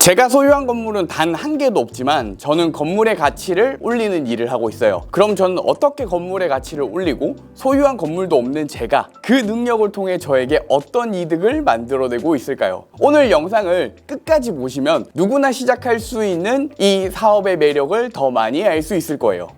제가 소유한 건물은 단 한 개도 없지만 저는 건물의 가치를 올리는 일을 하고 있어요. 그럼 저는 어떻게 건물의 가치를 올리고 소유한 건물도 없는 제가 그 능력을 통해 저에게 어떤 이득을 만들어내고 있을까요? 오늘 영상을 끝까지 보시면 누구나 시작할 수 있는 이 사업의 매력을 더 많이 알 수 있을 거예요.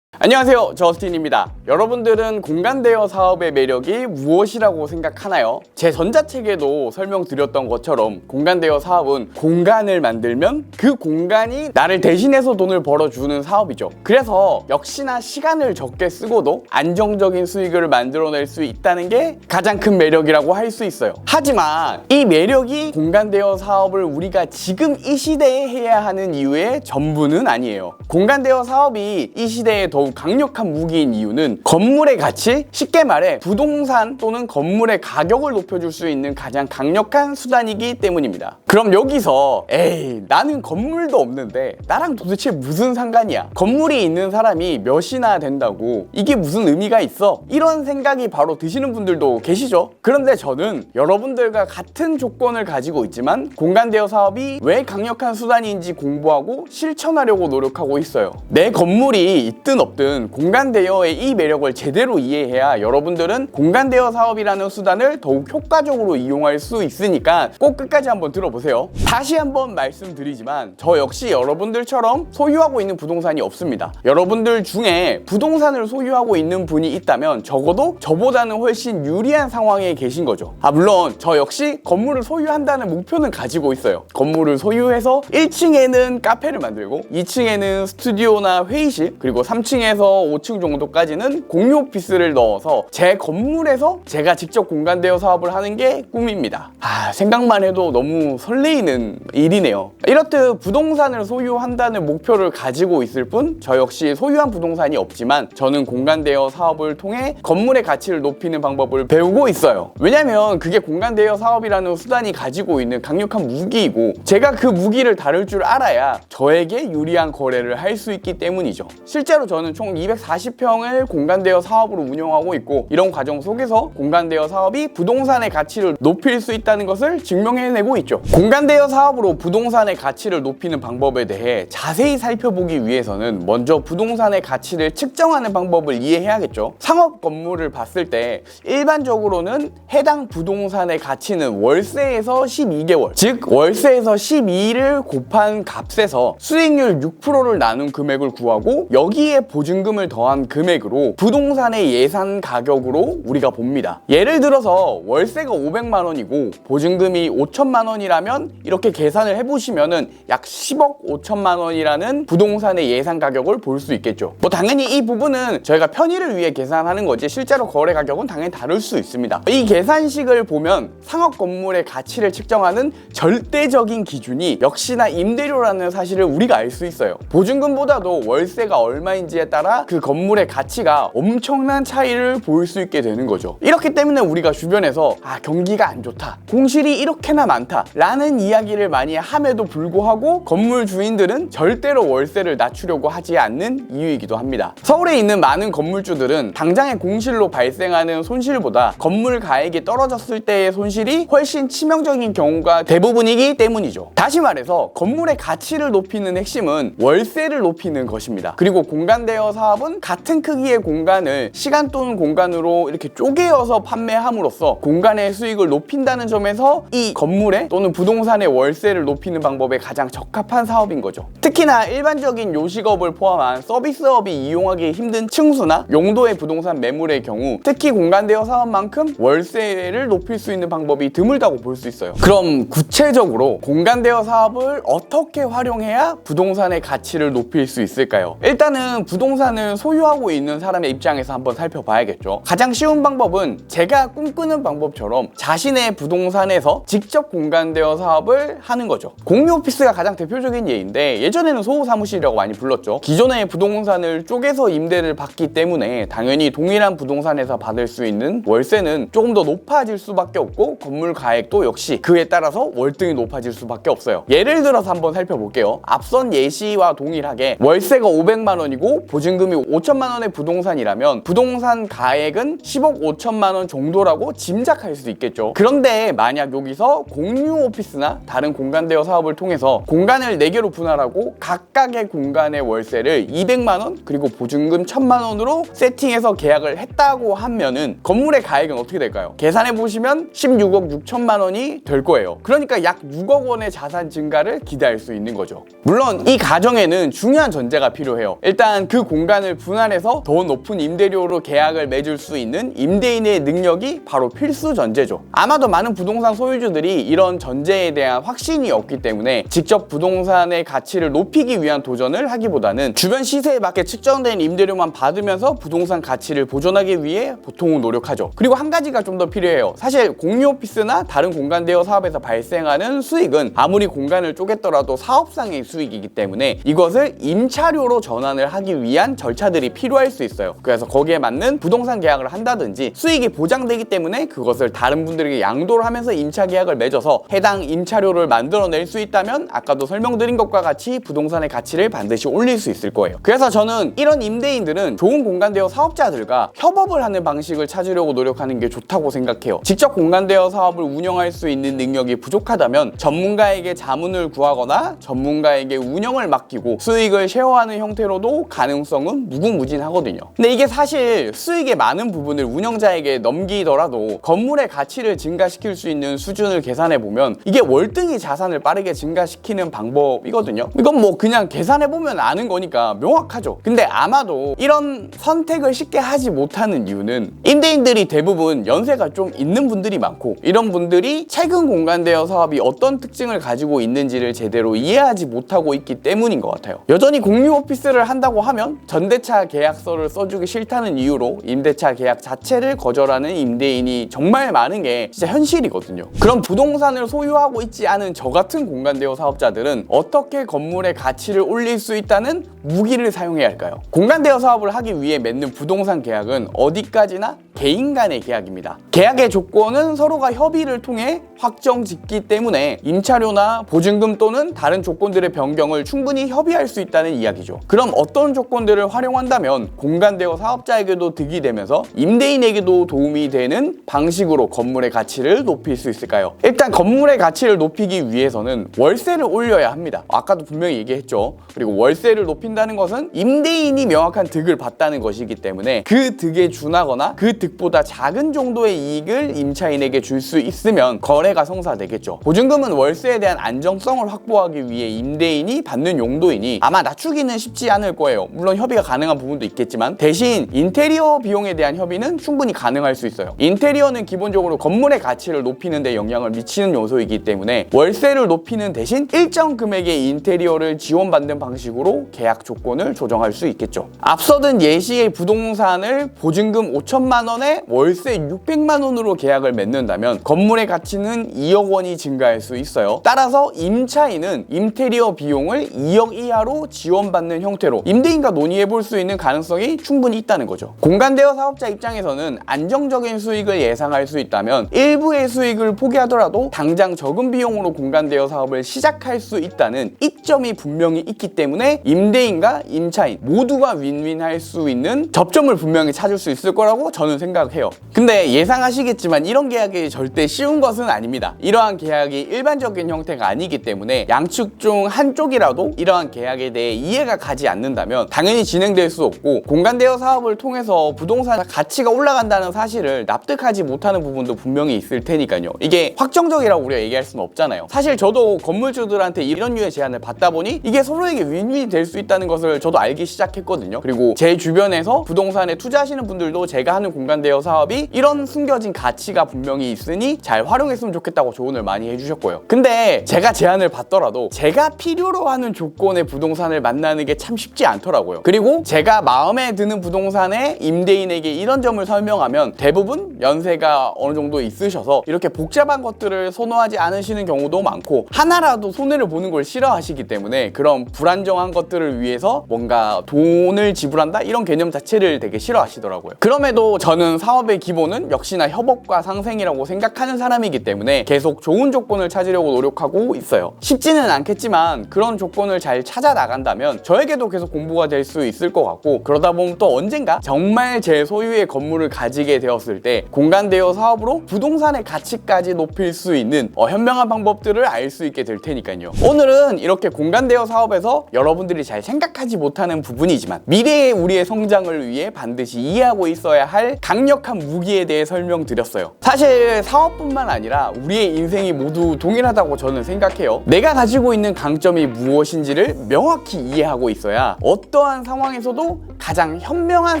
안녕하세요, 저스틴입니다. 여러분들은 공간 대여 사업의 매력이 무엇이라고 생각하나요? 제 전자책에도 설명드렸던 것처럼 공간 대여 사업은 공간을 만들면 그 공간이 나를 대신해서 돈을 벌어주는 사업이죠. 그래서 역시나 시간을 적게 쓰고도 안정적인 수익을 만들어낼 수 있다는 게 가장 큰 매력이라고 할 수 있어요. 하지만 이 매력이 공간 대여 사업을 우리가 지금 이 시대에 해야 하는 이유의 전부는 아니에요. 공간 대여 사업이 이 시대에 더욱 강력한 무기인 이유는 건물의 가치, 쉽게 말해 부동산 또는 건물의 가격을 높여줄 수 있는 가장 강력한 수단이기 때문입니다. 그럼 여기서 에이, 나는 건물도 없는데 나랑 도대체 무슨 상관이야? 건물이 있는 사람이 몇이나 된다고 이게 무슨 의미가 있어? 이런 생각이 바로 드시는 분들도 계시죠? 그런데 저는 여러분들과 같은 조건을 가지고 있지만 공간 대여 사업이 왜 강력한 수단인지 공부하고 실천하려고 노력하고 있어요. 내 건물이 있든 없든 공간 대여의 이 매력을 제대로 이해해야 여러분들은 공간 대여 사업이라는 수단을 더욱 효과적으로 이용할 수 있으니까 꼭 끝까지 한번 들어보세요. 다시 한번 말씀드리지만 저 역시 여러분들처럼 소유하고 있는 부동산이 없습니다. 여러분들 중에 부동산을 소유하고 있는 분이 있다면 적어도 저보다는 훨씬 유리한 상황에 계신 거죠. 물론 저 역시 건물을 소유한다는 목표는 가지고 있어요. 건물을 소유해서 1층에는 카페를 만들고 2층에는 스튜디오나 회의실, 그리고 3층에서 5층 정도까지는 공유 오피스를 넣어서 제 건물에서 제가 직접 공간 대여 사업을 하는 게 꿈입니다. 생각만 해도 너무 설레이는 일이네요. 이렇듯 부동산을 소유한다는 목표를 가지고 있을 뿐 저 역시 소유한 부동산이 없지만 저는 공간 대여 사업을 통해 건물의 가치를 높이는 방법을 배우고 있어요. 왜냐면 그게 공간 대여 사업이라는 수단이 가지고 있는 강력한 무기이고 제가 그 무기를 다룰 줄 알아야 저에게 유리한 거래를 할 수 있기 때문이죠. 실제로 저는 총 240평을 공간 대여 사업으로 운영하고 있고 이런 과정 속에서 공간 대여 사업이 부동산의 가치를 높일 수 있다는 것을 증명해내고 있죠. 공간 대여 사업으로 부동산의 가치를 높이는 방법에 대해 자세히 살펴보기 위해서는 먼저 부동산의 가치를 측정하는 방법을 이해해야겠죠. 상업 건물을 봤을 때 일반적으로는 해당 부동산의 가치는 월세에서 12개월, 즉 월세에서 12를 곱한 값에서 수익률 6%를 나눈 금액을 구하고 여기에 보증금을 더한 금액으로 부동산의 예산 가격으로 우리가 봅니다. 예를 들어서 월세가 500만 원이고 보증금이 5천만 원이라면 이렇게 계산을 해보시면은 약 10억 5천만 원이라는 부동산의 예산 가격을 볼 수 있겠죠. 당연히 이 부분은 저희가 편의를 위해 계산하는 거지 실제로 거래 가격은 당연히 다를 수 있습니다. 이 계산식을 보면 상업 건물의 가치를 측정하는 절대적인 기준이 역시나 임대료라는 사실을 우리가 알 수 있어요. 보증금보다도 월세가 얼마인지에 따라 그 건물의 가치가 엄청난 차이를 보일 수 있게 되는 거죠. 이렇기 때문에 우리가 주변에서 경기가 안 좋다, 공실이 이렇게나 많다 라는 이야기를 많이 함에도 불구하고 건물 주인들은 절대로 월세를 낮추려고 하지 않는 이유이기도 합니다. 서울에 있는 많은 건물주들은 당장의 공실로 발생하는 손실보다 건물 가액이 떨어졌을 때의 손실이 훨씬 치명적인 경우가 대부분이기 때문이죠. 다시 말해서 건물의 가치를 높이는 핵심은 월세를 높이는 것입니다. 그리고 공간 대여 사업은 같은 크기의 공간을 시간 또는 공간으로 이렇게 쪼개어서 판매함으로써 공간의 수익을 높인다는 점에서 이 건물의 또는 부동산의 월세를 높이는 방법에 가장 적합한 사업인 거죠. 특히나 일반적인 요식업을 포함한 서비스업이 이용하기 힘든 층수나 용도의 부동산 매물의 경우 특히 공간 대여 사업만큼 월세를 높일 수 있는 방법이 드물다고 볼 수 있어요. 그럼 구체적으로 공간 대여 사업을 어떻게 활용해야 부동산의 가치를 높일 수 있을까요? 일단은 부동산을 소유하고 있는 사람의 입장에서 한번 살펴봐야겠죠. 가장 쉬운 방법은 제가 꿈꾸는 방법처럼 자신의 부동산에서 직접 공간 대여 사업을 하는 거죠. 공유 오피스가 가장 대표적인 예인데 예전에는 소호 사무실이라고 많이 불렀죠. 기존의 부동산을 쪼개서 임대를 받기 때문에 당연히 동일한 부동산에서 받을 수 있는 월세는 조금 더 높아질 수밖에 없고 건물 가액도 역시 그에 따라서 월등히 높아질 수밖에 없어요. 예를 들어서 한번 살펴볼게요. 앞선 예시와 동일하게 월세가 500만 원이고 보증금이 5천만 원의 부동산이라면 부동산 가액은 10억 5천만 원 정도라고 짐작할 수 있겠죠. 그런데 만약 여기서 공유 오피스나 다른 공간 대여 사업을 통해서 공간을 4개로 분할하고 각각의 공간의 월세를 200만 원 그리고 보증금 1,000만 원으로 세팅해서 계약을 했다고 하면은 건물의 가액은 어떻게 될까요? 계산해 보시면 16억 6천만 원이 될 거예요. 그러니까 약 6억 원의 자산 증가를 기대할 수 있는 거죠. 물론 이 가정에는 중요한 전제가 필요해요. 일단 그 공간을 분할해서 더 높은 임대료로 계약을 맺을 수 있는 임대인의 능력이 바로 필수 전제죠. 아마도 많은 부동산 소유주들이 이런 전제에 대한 확신이 없기 때문에 직접 부동산의 가치를 높이기 위한 도전을 하기보다는 주변 시세에 맞게 측정된 임대료만 받으면서 부동산 가치를 보존하기 위해 보통은 노력하죠. 그리고 한 가지가 좀 더 필요해요. 사실 공유 오피스나 다른 공간 대여 사업에서 발생하는 수익은 아무리 공간을 쪼갰더라도 사업상의 수익이기 때문에 이것을 임차료로 전환을 하기 위한 절차들이 필요할 수 있어요. 그래서 거기에 맞는 부동산 계약을 한다든지 수익이 보장되기 때문에 그것을 다른 분들에게 양도를 하면서 임차 계약을 맺어서 해당 임차료를 만들어낼 수 있다면 아까도 설명드린 것과 같이 부동산의 가치를 반드시 올릴 수 있을 거예요. 그래서 저는 이런 임대인들은 좋은 공간 대여 사업자들과 협업을 하는 방식을 찾으려고 노력하는 게 좋다고 생각해요. 직접 공간 대여 사업을 운영할 수 있는 능력이 부족하다면 전문가에게 자문을 구하거나 전문가에게 운영을 맡기고 수익을 쉐어하는 형태로도 가능성은 무궁무진하거든요. 근데 이게 사실 수익의 많은 부분을 운영자에게 넘기더라도 건물의 가치를 증가시킬 수 있는 수준을 계산해보면 이게 월등히 자산을 빠르게 증가시키는 방법이거든요. 이건 뭐 그냥 계산해보면 아는 거니까 명확하죠. 근데 아마도 이런 선택을 쉽게 하지 못하는 이유는 임대인들이 대부분 연세가 좀 있는 분들이 많고 이런 분들이 최근 공간 대여 사업이 어떤 특징을 가지고 있는지를 제대로 이해하지 못하고 있기 때문인 것 같아요. 여전히 공유 오피스를 한다고 하면 전대차 계약서를 써주기 싫다는 이유로 임대차 계약 자체를 거절하는 임대인이 정말 많은 게 진짜 현실이거든요. 그럼 부동산을 소유하고 있지 않은 저 같은 공간 대여 사업자들은 어떻게 건물의 가치를 올릴 수 있다는 무기를 사용해야 할까요? 공간 대여 사업을 하기 위해 맺는 부동산 계약은 어디까지나 개인 간의 계약입니다. 계약의 조건은 서로가 협의를 통해 확정 짓기 때문에 임차료나 보증금 또는 다른 조건들의 변경을 충분히 협의할 수 있다는 이야기죠. 그럼 어떤 조건들을 활용한다면 공간 대여 사업자에게도 득이 되면서 임대인에게도 도움이 되는 방식으로 건물의 가치를 높일 수 있을까요? 일단 건물의 가치를 높이기 위해서는 월세를 올려야 합니다. 아까도 분명히 얘기했죠. 그리고 월세를 높인다는 것은 임대인이 명확한 득을 봤다는 것이기 때문에 그 득에 준하거나 그 득보다 작은 정도의 이익을 임차인에게 줄 수 있으면 거래가 성사되겠죠. 보증금은 월세에 대한 안정성을 확보하기 위해 임대인이 받는 용도이니 아마 낮추기는 쉽지 않을 거예요. 물론 협의가 가능한 부분도 있겠지만 대신 인테리어 비용에 대한 협의는 충분히 가능할 수 있어요. 인테리어는 기본적으로 건물의 가치를 높이는 데 영향을 미치는 요소이기 때문에 월세를 높이는 대신 일정 금액의 인테리어를 지원받는 방식으로 계약 조건을 조정할 수 있겠죠. 앞서든 예시의 부동산을 보증금 5천만 원에 월세 600만 원으로 계약을 맺는다면 건물의 가치는 2억 원이 증가할 수 있어요. 따라서 임차인은 인테리어 비용을 2억 이하로 지원받는 형태로 임대인과 논의해 볼 수 있는 가능성이 충분히 있다는 거죠. 공간 대여 사업자 입장에서는 안정적인 수익을 예상할 수 있다면 일부의 수익을 포기하더라도 당장 적은 비용으로 공간 대여 사업을 시작할 수 있다는 이점이 분명히 있기 때문에 임대인과 임차인 모두가 윈윈할 수 있는 접점을 분명히 찾을 수 있을 거라고 저는 생각해요. 근데 예상하시겠지만 이런 계약이 절대 쉬운 것은 아닙니다. 이러한 계약이 일반적인 형태가 아니기 때문에 양측 중 한쪽이라도 이러한 계약에 대해 이해가 가지 않는다면 당연히 진행될 수 없고 공간 대여 사업을 통해서 부동산 가치가 올라간다는 사실을 납득하지 못하는 부분도 분명히 있을 테니까요. 이게 확정적이라고 우리가 얘기할 수는 없잖아요. 사실 저도 건물주들한테 이런 류의 제안을 받다 보니 이게 서로에게 윈윈이 될 수 있다는 것을 저도 알기 시작했거든요. 그리고 제 주변에서 부동산에 투자하시는 분들도 제가 하는 공간 대여 사업이 이런 숨겨진 가치가 분명히 있으니 잘 활용했으면 좋겠다고 조언을 많이 해주셨고요. 근데 제가 제안을 받더라도 제가 필요로 하는 조건의 부동산을 만나는 게 참 쉽지 않더라고요. 그리고 제가 마음에 드는 부동산에 임대인에게 이런 점을 설명하면 대부분 연세가 어느 정도 있으셔서 이렇게 복잡한 것들을 선호하지 않으시는 경우도 많고 하나라도 손해를 보는 걸 싫어하시기 때문에 그런 불안정한 것들을 위해서 뭔가 돈을 지불한다? 이런 개념 자체를 되게 싫어하시더라고요. 그럼에도 저는 저는 사업의 기본은 역시나 협업과 상생이라고 생각하는 사람이기 때문에 계속 좋은 조건을 찾으려고 노력하고 있어요. 쉽지는 않겠지만 그런 조건을 잘 찾아 나간다면 저에게도 계속 공부가 될 수 있을 것 같고, 그러다 보면 또 언젠가 정말 제 소유의 건물을 가지게 되었을 때 공간 대여 사업으로 부동산의 가치까지 높일 수 있는 현명한 방법들을 알 수 있게 될 테니까요. 오늘은 이렇게 공간 대여 사업에서 여러분들이 잘 생각하지 못하는 부분이지만 미래의 우리의 성장을 위해 반드시 이해하고 있어야 할 강력한 무기에 대해 설명드렸어요. 사실 사업뿐만 아니라 우리의 인생이 모두 동일하다고 저는 생각해요. 내가 가지고 있는 강점이 무엇인지를 명확히 이해하고 있어야 어떠한 상황에서도 가장 현명한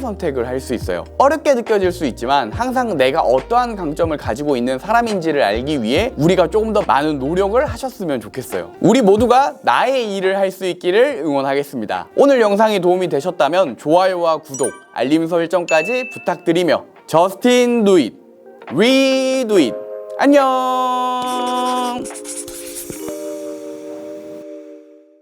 선택을 할 수 있어요. 어렵게 느껴질 수 있지만 항상 내가 어떠한 강점을 가지고 있는 사람인지를 알기 위해 우리가 조금 더 많은 노력을 하셨으면 좋겠어요. 우리 모두가 나의 일을 할 수 있기를 응원하겠습니다. 오늘 영상이 도움이 되셨다면 좋아요와 구독, 알림 설정까지 부탁드리며 저스틴 두 잇, 리두 잇, 안녕.